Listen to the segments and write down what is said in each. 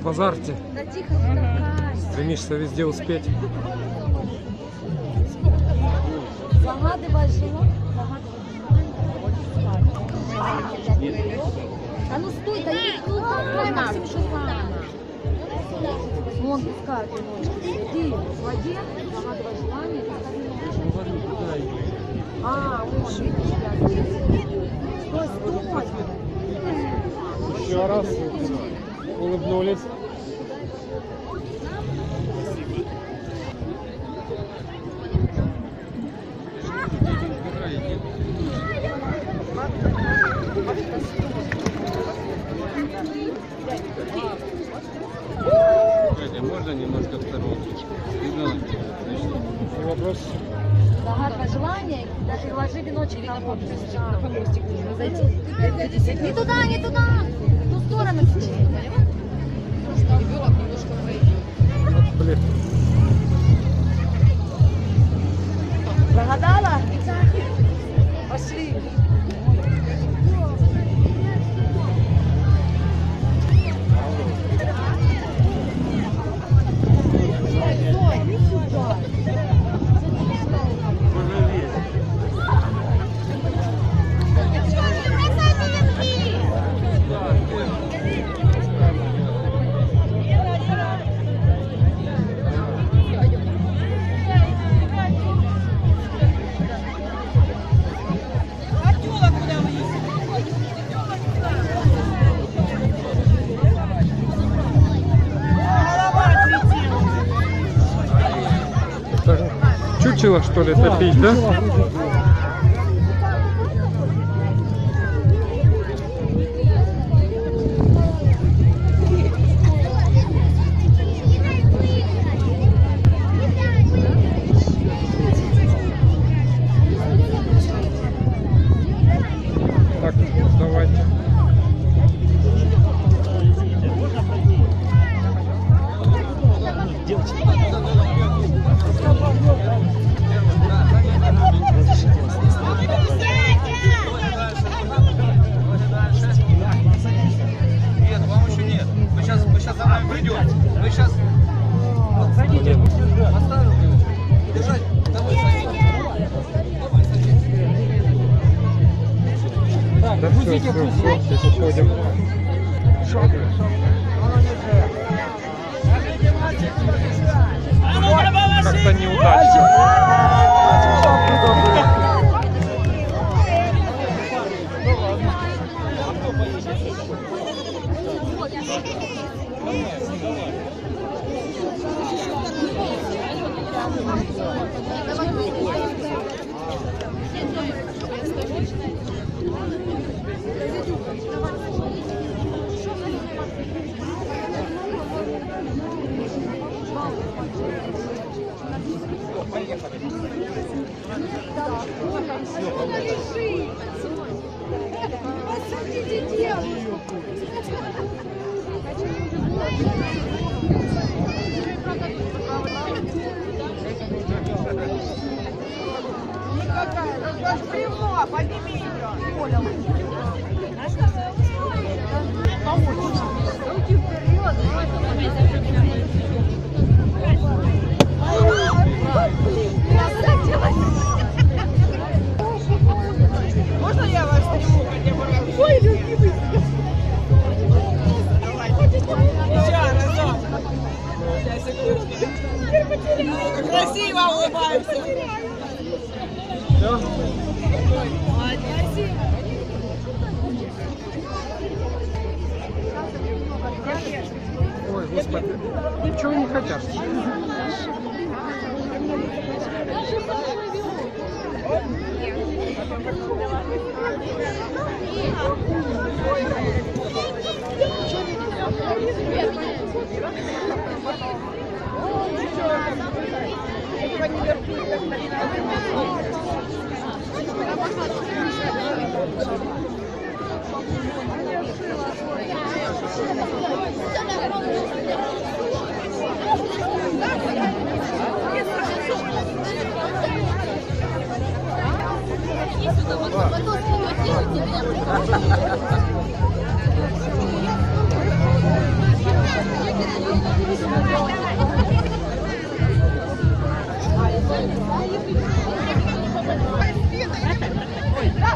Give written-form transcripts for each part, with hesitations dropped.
в азарте. Да тихо, не толкайся. Стремишься везде успеть. Загадывай желание. А ну стой, да не толкай, Максим, что рано. Вон, пускай ножки. Ты в воде, загадывай желание. Вон, видишь, я. Стой. Еще раз улыбнулись. Можно немножко второго? Вопрос. Загадывай желание, даже ложи веночек на помостик. Зайти. Не туда, не туда. В ту сторону течи. Блин. Загадала? Пошли. Чучело, что ли, топить, да? Так, давайте. Нет, вам еще нет. Вы сейчас за нами придете. Вы сейчас... Пройдите. Поставил, держать. Давай, Так, да все, сейчас уходим. Как-то неудачно. Посадите девушку. Никакая, это же бревно, подними ее. Понял. Помочь. Руки вперед. Можно я вас сниму хотя бы раз? Ой, любимый. Еще разок. Сейчас, секундочку. Красиво улыбаемся. Все? Спасибо. Ой, господи. Ничего не хотят.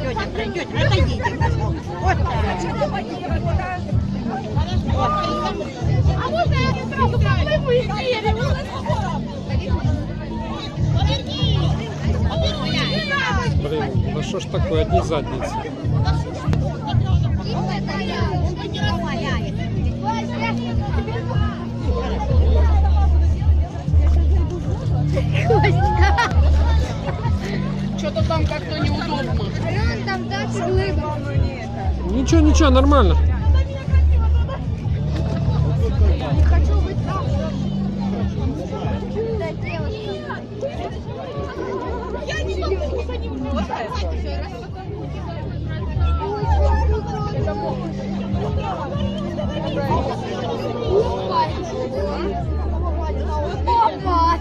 пройдем, пройдете, отойдите. Вот так. А можно я сразу поплыву и съедем? Блин, ну что ж такое, одни задницы. Что-то там как-то неудобно. Там так глыба. Ничего, ничего, нормально. Не хочу быть там. Да, девушка. Я не могу, не могу. Опа!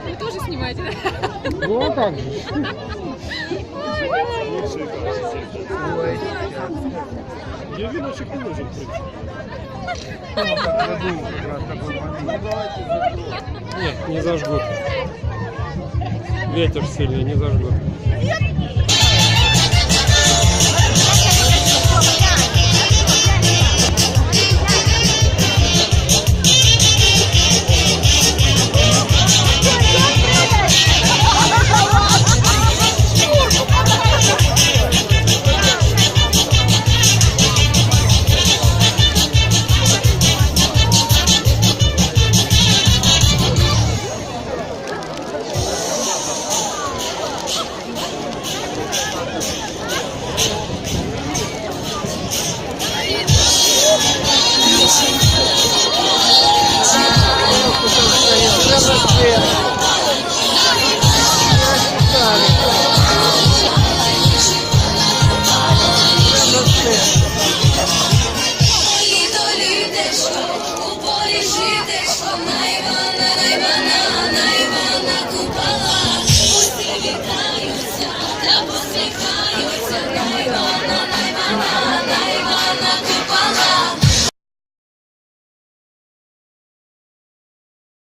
Вы тоже снимаете, да? Ну как же. Я веночек не нужен, в принципе. Нет, не зажгут. Ветер сильный, не зажгут.